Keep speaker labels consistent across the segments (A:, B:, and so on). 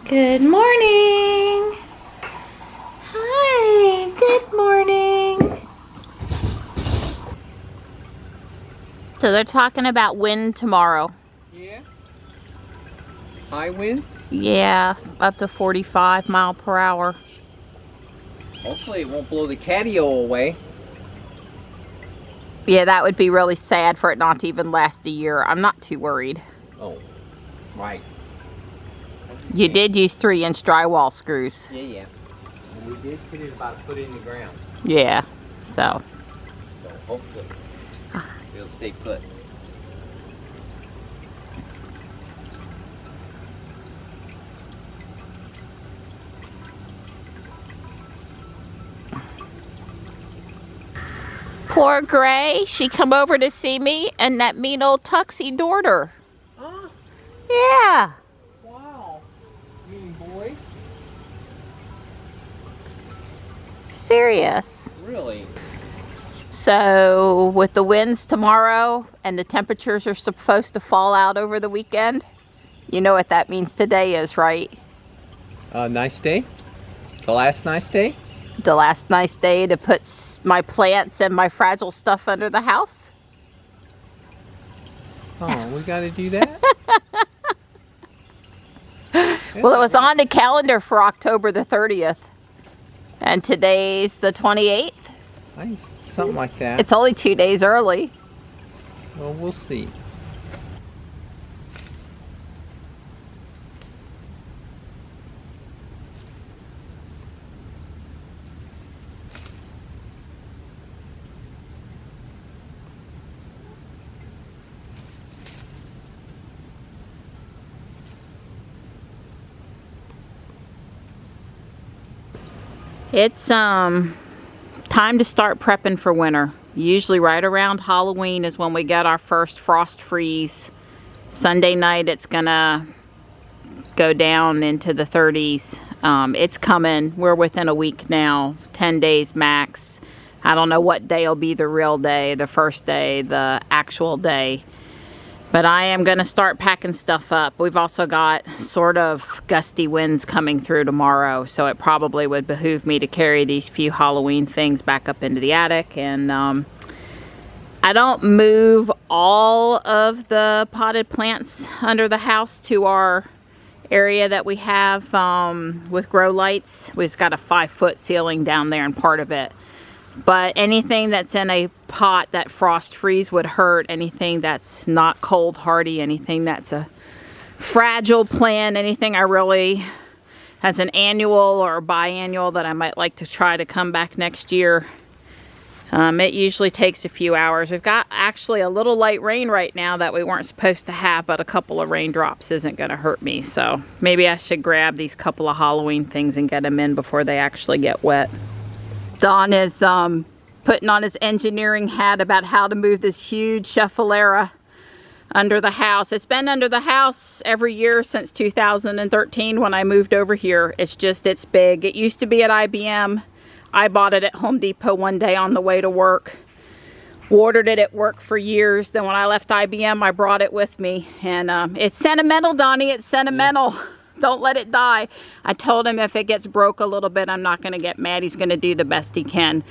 A: Good morning. Hi, good morning. So they're talking about wind tomorrow.
B: Yeah. High winds?
A: Yeah, up to 45 miles per hour.
B: Hopefully it won't blow the catio away.
A: Yeah, that would be really sad for it not to even last a year. I'm not too worried.
B: Oh, right.
A: You did use 3-inch drywall screws.
B: Yeah. And we did put it about a foot in the ground.
A: Yeah, so.
B: So hopefully it'll stay put.
A: Poor Gray, she come over to see me and that mean old Tuxie adored her.
B: Huh?
A: Yeah.
B: Wow. Mean boy.
A: Serious.
B: Really?
A: So with the winds tomorrow and the temperatures are supposed to fall out over the weekend, you know what that means today is, right?
B: Nice day? The last nice day?
A: The last nice day to put my plants and my fragile stuff under the house.
B: Oh, we got to do that?
A: Well, it was on the calendar for October the 30th. And today's the 28th.
B: Nice. Something like that.
A: It's only 2 days early.
B: Well, we'll see.
A: It's time to start prepping for winter. Usually right around Halloween is when we get our first frost freeze. Sunday night it's gonna go down into the 30s. It's coming. We're within a week now, 10 days max. I don't know what day will be the real day, the first day, the actual day. But I am going to start packing stuff up. We've also got sort of gusty winds coming through tomorrow, so it probably would behoove me to carry these few Halloween things back up into the attic. And I don't move all of the potted plants under the house to our area that we have with grow lights. We've just got a 5-foot ceiling down there, and part of it. But anything that's in a pot that frost freeze would hurt, anything that's not cold hardy, anything that's a fragile plant, anything I really has an annual or biannual that I might like to try to come back next year. It usually takes a few hours. We've got actually a little light rain right now that we weren't supposed to have, but a couple of raindrops isn't going to hurt me. So maybe I should grab these couple of Halloween things and get them in before they actually get wet. Don is putting on his engineering hat about how to move this huge cheffalera under the house. It's been under the house every year since 2013 when I moved over here. It's big. It used to be at IBM. I bought it at Home Depot one day on the way to work. Watered it at work for years. Then when I left IBM, I brought it with me. And it's sentimental, Donnie. It's sentimental. Yeah. Don't let it die. I told him if it gets broke a little bit, I'm not going to get mad. He's going to do the best he can.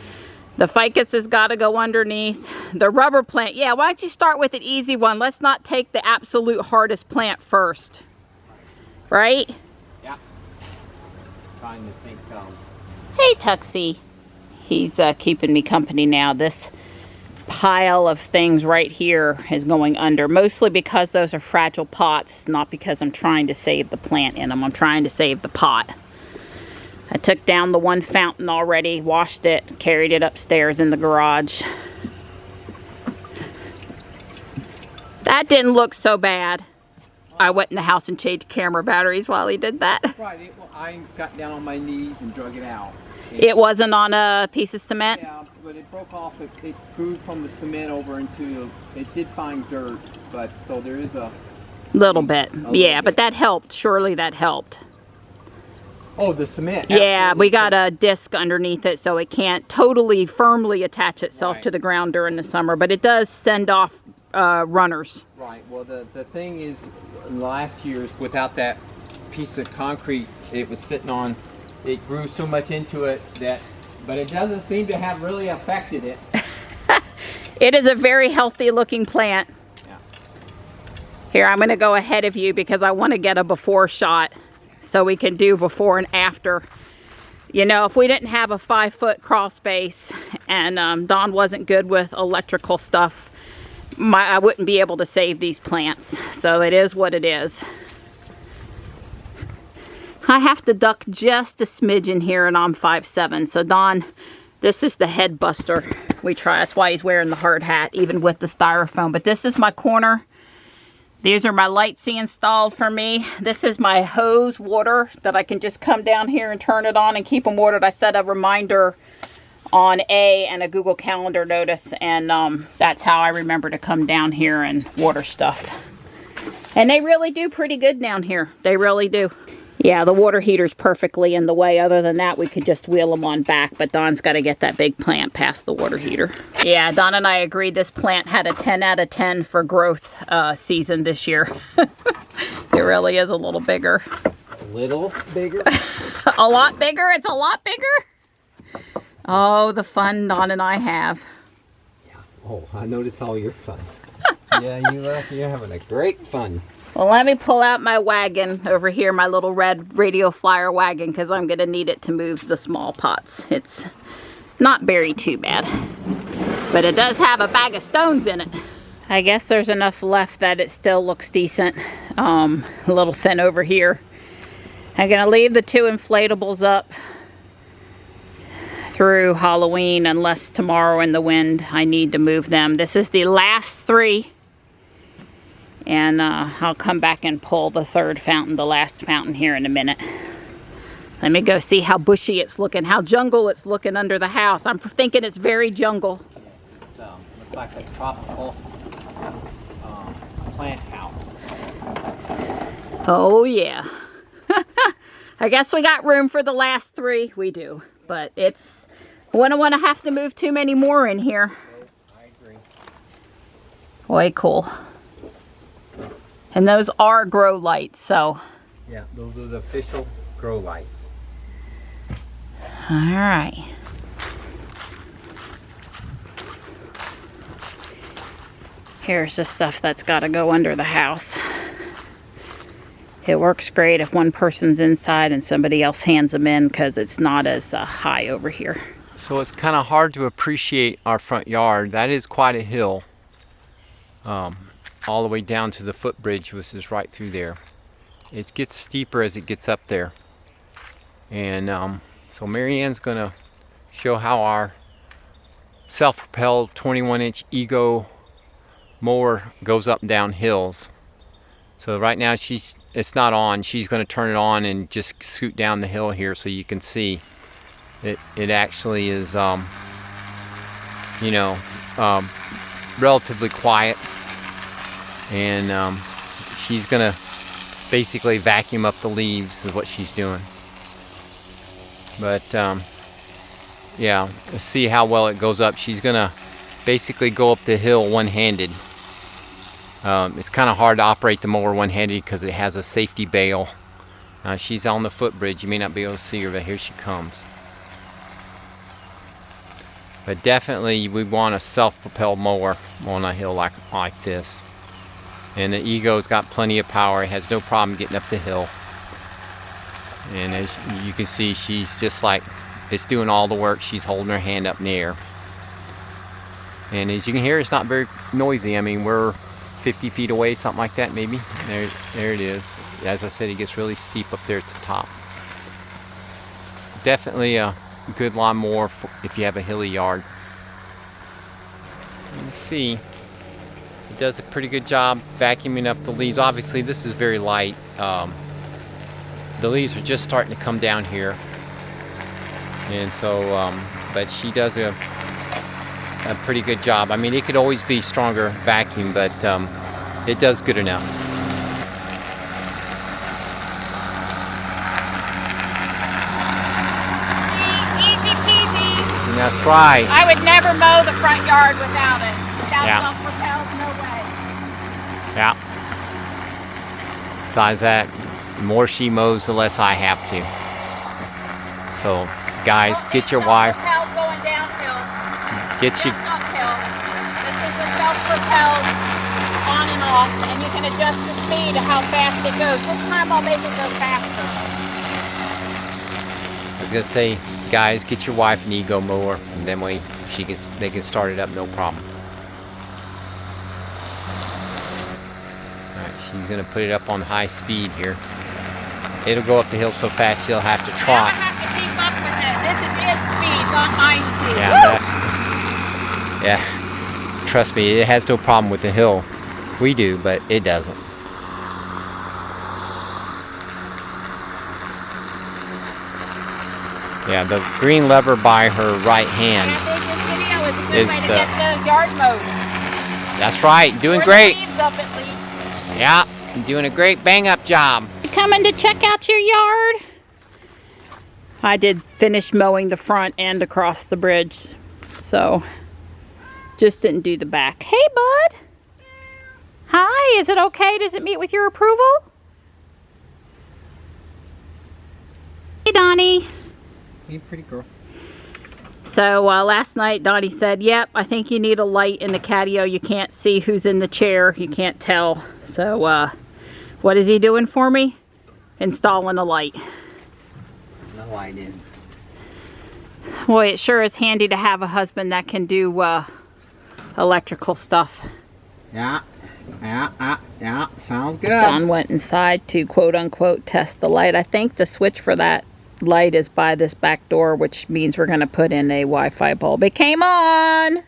A: The ficus has got to go underneath. The rubber plant, yeah, why don't you start with an easy one? Let's not take the absolute hardest plant first. Right?
B: Yeah. Trying to think.
A: Hey, Tuxie. He's keeping me company now. This pile of things right here is going under, mostly because those are fragile pots, not because I'm trying to save the plant in them. I'm trying to save the pot. I took down the one fountain already, washed it, carried it upstairs in the garage. That didn't look so bad. I went in the house and changed camera batteries while he did that.
B: Right, I got down on my knees and drug it out.
A: It wasn't on a piece of cement?
B: Yeah, but it broke off. It grew from the cement over into, it did find dirt, but so there is a...
A: Little bit. Yeah,
B: bit.
A: but that helped. Surely that helped.
B: Oh, the cement.
A: Yeah, we got a disc underneath it so it can't totally firmly attach itself to the ground during the summer, but it does send off runners.
B: Right. Well, the thing is, in the last years, without that piece of concrete it was sitting on, it grew so much into it that, but it doesn't seem to have really affected it.
A: It is a very healthy looking plant.
B: Yeah.
A: Here, I'm going to go ahead of you because I want to get a before shot so we can do before and after. You know, if we didn't have a 5-foot crawl space and Don wasn't good with electrical stuff, I wouldn't be able to save these plants. So it is what it is. I have to duck just a smidgen here and I'm 5'7". So Don, this is the head buster we try. That's why he's wearing the hard hat, even with the styrofoam. But this is my corner. These are my lights he installed for me. This is my hose water that I can just come down here and turn it on and keep them watered. I set a reminder on and a Google Calendar notice, and that's how I remember to come down here and water stuff. And they really do pretty good down here. They really do. Yeah, the water heater's perfectly in the way. Other than that, we could just wheel them on back, but Don's got to get that big plant past the water heater. Yeah, Don and I agreed this plant had a 10 out of 10 for growth season this year. It really is a little bigger.
B: A little bigger?
A: A lot bigger? It's a lot bigger? Oh, the fun Don and I have.
B: Yeah. Oh, I noticed all your fun. Yeah, you're having a great fun.
A: Well, let me pull out my wagon over here, my little red radio flyer wagon, because I'm going to need it to move the small pots. It's not buried too bad, but it does have a bag of stones in it. I guess there's enough left that it still looks decent. A little thin over here. I'm going to leave the 2 inflatables up through Halloween, unless tomorrow in the wind I need to move them. This is the last 3. And I'll come back and pull the 3rd fountain, the last fountain, here in a minute. Let me go see how bushy it's looking, how jungle it's looking under the house. I'm thinking it's very jungle.
B: It looks like a tropical plant house.
A: Oh yeah. I guess we got room for the last 3. We do, but it's, I wouldn't want to have to move too many more in here.
B: I agree.
A: Way cool. And those are grow lights, so.
B: Yeah, those are the official grow lights.
A: All right. Here's the stuff that's got to go under the house. It works great if one person's inside and somebody else hands them in, because it's not as high over here.
B: So it's kind of hard to appreciate our front yard. That is quite a hill. All the way down to the footbridge, which is right through there. It gets steeper as it gets up there. And so Marianne's gonna show how our self-propelled 21-inch Ego mower goes up and down hills. So right now it's not on. She's gonna turn it on and just scoot down the hill here so you can see. It actually is, relatively quiet. And she's gonna basically vacuum up the leaves is what she's doing. But yeah, let's see how well it goes up. She's gonna basically go up the hill one-handed. It's kind of hard to operate the mower one-handed because it has a safety bail. She's on the footbridge. You may not be able to see her, but here she comes. But definitely we want a self-propelled mower on a hill like this. And the Ego's got plenty of power. It has no problem getting up the hill. And as you can see, she's just like, it's doing all the work. She's holding her hand up in the air. And as you can hear, it's not very noisy. I mean, we're 50 feet away, something like that maybe. There it is. As I said, it gets really steep up there at the top. definitely a good lawnmower if you have a hilly yard. You see, it does a pretty good job vacuuming up the leaves. Obviously, this is very light. The leaves are just starting to come down here, and so, but she does a pretty good job. I mean, it could always be stronger vacuum, but it does good enough.
A: Easy peasy.
B: And that's right.
A: I would never mow the front yard without it. Without
B: Yeah.
A: self-propelled, no way.
B: Yeah. Besides that, the more she mows, the less I have to. So, guys, get your wife.
A: Self-propelled going downhill.
B: Get you.
A: Just uphill. This is a self-propelled on and off, and you can adjust the speed of how fast it goes. This time I'll make it go faster.
B: I was gonna say, guys, get your wife an ego mower, and then they can start it up no problem. All right, she's gonna put it up on high speed here. It'll go up the hill so fast she'll have to trot.
A: I have to keep up with it. This is his speed, not my speed.
B: Yeah, trust me, it has no problem with the hill. We do, but it doesn't. Yeah, the green lever by her right hand
A: I think this video is a good way to
B: the-
A: get the yard mowed.
B: That's right, doing
A: Or the
B: great.
A: leaves up at least.
B: Yeah, you're doing a great bang up job.
A: You coming to check out your yard? I did finish mowing the front and across the bridge, so just didn't do the back. Hey, bud. Hi, is it okay? Does it meet with your approval? Hey, Donnie.
B: You pretty girl.
A: So last night Donnie said, yep, I think you need a light in the catio. You can't see who's in the chair. You can't tell. So what is he doing for me? Installing a light.
B: No, I didn't.
A: Boy, it sure is handy to have a husband that can do electrical stuff.
B: Yeah, sounds good.
A: Don went inside to quote unquote test the light. I think the switch for that light is by this back door, which means we're going to put in a Wi-Fi bulb. It came on!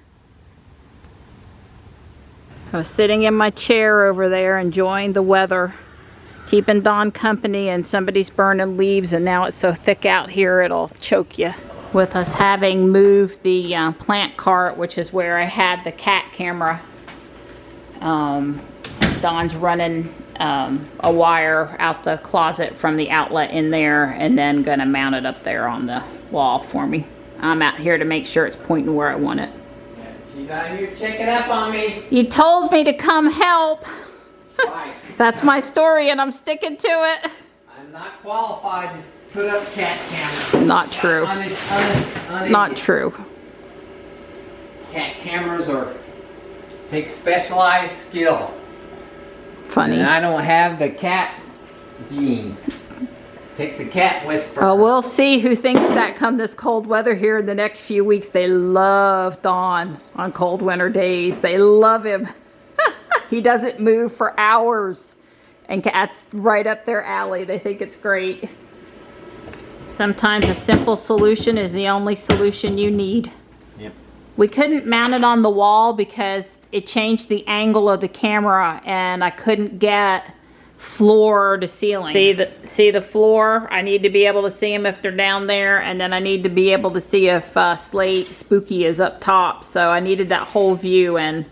A: I was sitting in my chair over there enjoying the weather, keeping Don company, and somebody's burning leaves, and now it's so thick out here it'll choke you. With us having moved the plant cart, which is where I had the cat camera, Don's running a wire out the closet from the outlet in there, and then gonna mount it up there on the wall for me. I'm out here to make sure it's pointing where I want it.
B: She's out here checking up on me.
A: You told me to come help.
B: Right.
A: That's my story, and I'm sticking to it.
B: I'm not qualified to put up cat cameras.
A: Not true. Not true.
B: Cat cameras take specialized skill.
A: Funny.
B: And I don't have the cat gene. Takes a cat whisperer.
A: We'll see who thinks that come this cold weather here in the next few weeks. They love Don on cold winter days. They love him. He doesn't move for hours. And cats right up their alley. They think it's great. Sometimes a simple solution is the only solution you need.
B: Yep.
A: We couldn't mount it on the wall because it changed the angle of the camera, and I couldn't get floor to ceiling. See the floor? I need to be able to see them if they're down there, and then I need to be able to see if Spooky is up top. So I needed that whole view, and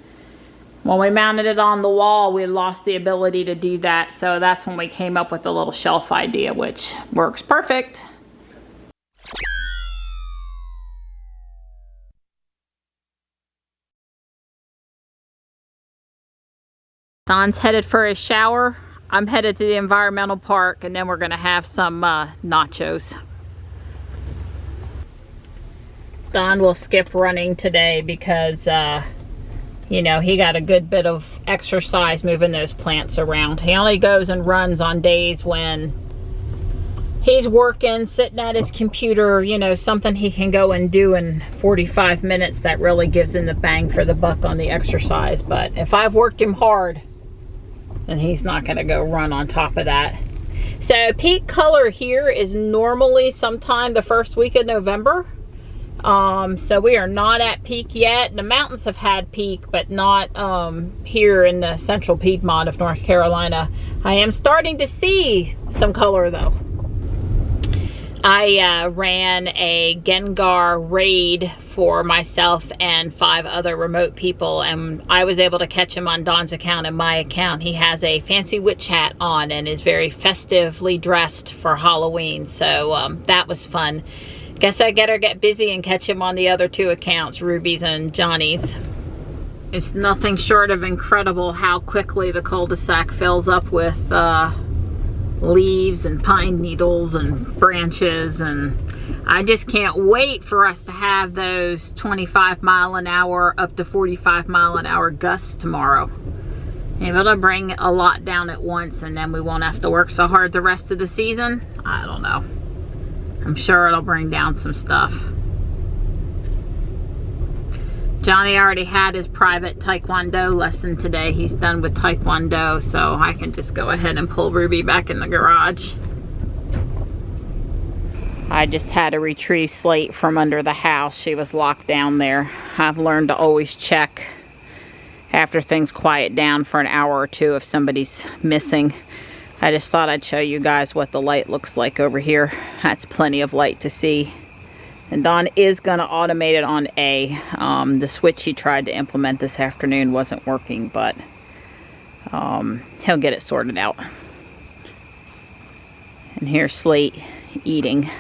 A: when we mounted it on the wall, we lost the ability to do that. So that's when we came up with the little shelf idea, which works perfect. Don's headed for his shower. I'm headed to the environmental park, and then we're gonna have some nachos. Don will skip running today because, you know, he got a good bit of exercise moving those plants around. He only goes and runs on days when he's working, sitting at his computer, you know, something he can go and do in 45 minutes that really gives him the bang for the buck on the exercise. But if I've worked him hard, then he's not going to go run on top of that. So peak color here is normally sometime the first week of November. So we are not at peak yet. The mountains have had peak, but not here in the central Piedmont of North Carolina. I am starting to see some color though. I ran a Gengar raid for myself and 5 other remote people, and I was able to catch him on Don's account and my account. He has a fancy witch hat on and is very festively dressed for Halloween, so that was fun. Guess I better get busy and catch him on the other 2 accounts, Ruby's and Johnny's. It's nothing short of incredible how quickly the cul-de-sac fills up with leaves and pine needles and branches, and I just can't wait for us to have those 25-mile-an-hour up to 45-mile-an-hour gusts tomorrow. Maybe it'll bring a lot down at once, and then we won't have to work so hard the rest of the season. I don't know. I'm sure it'll bring down some stuff. Johnny already had his private Taekwondo lesson today. He's done with Taekwondo, so I can just go ahead and pull Ruby back in the garage. I just had to retrieve Slate from under the house. She was locked down there. I've learned to always check after things quiet down for an hour or 2 if somebody's missing. I just thought I'd show you guys what the light looks like over here. That's plenty of light to see. And Don is going to automate it on A. The switch he tried to implement this afternoon wasn't working, but he'll get it sorted out. And here's Slate eating.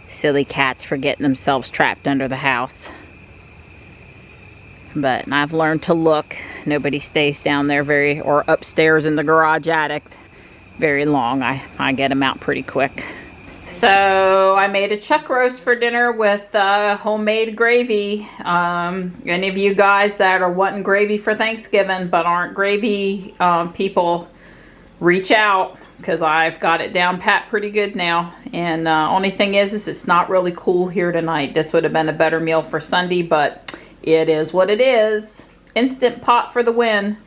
A: Silly cats for getting themselves trapped under the house. But I've learned to look. Nobody stays down there or upstairs in the garage attic very long. I get them out pretty quick. So I made a chuck roast for dinner with homemade gravy. Any of you guys that are wanting gravy for Thanksgiving but aren't gravy people, reach out, because I've got it down pat pretty good now. And only thing is it's not really cool here tonight. This would have been a better meal for Sunday, but it is what it is. Instant Pot for the win.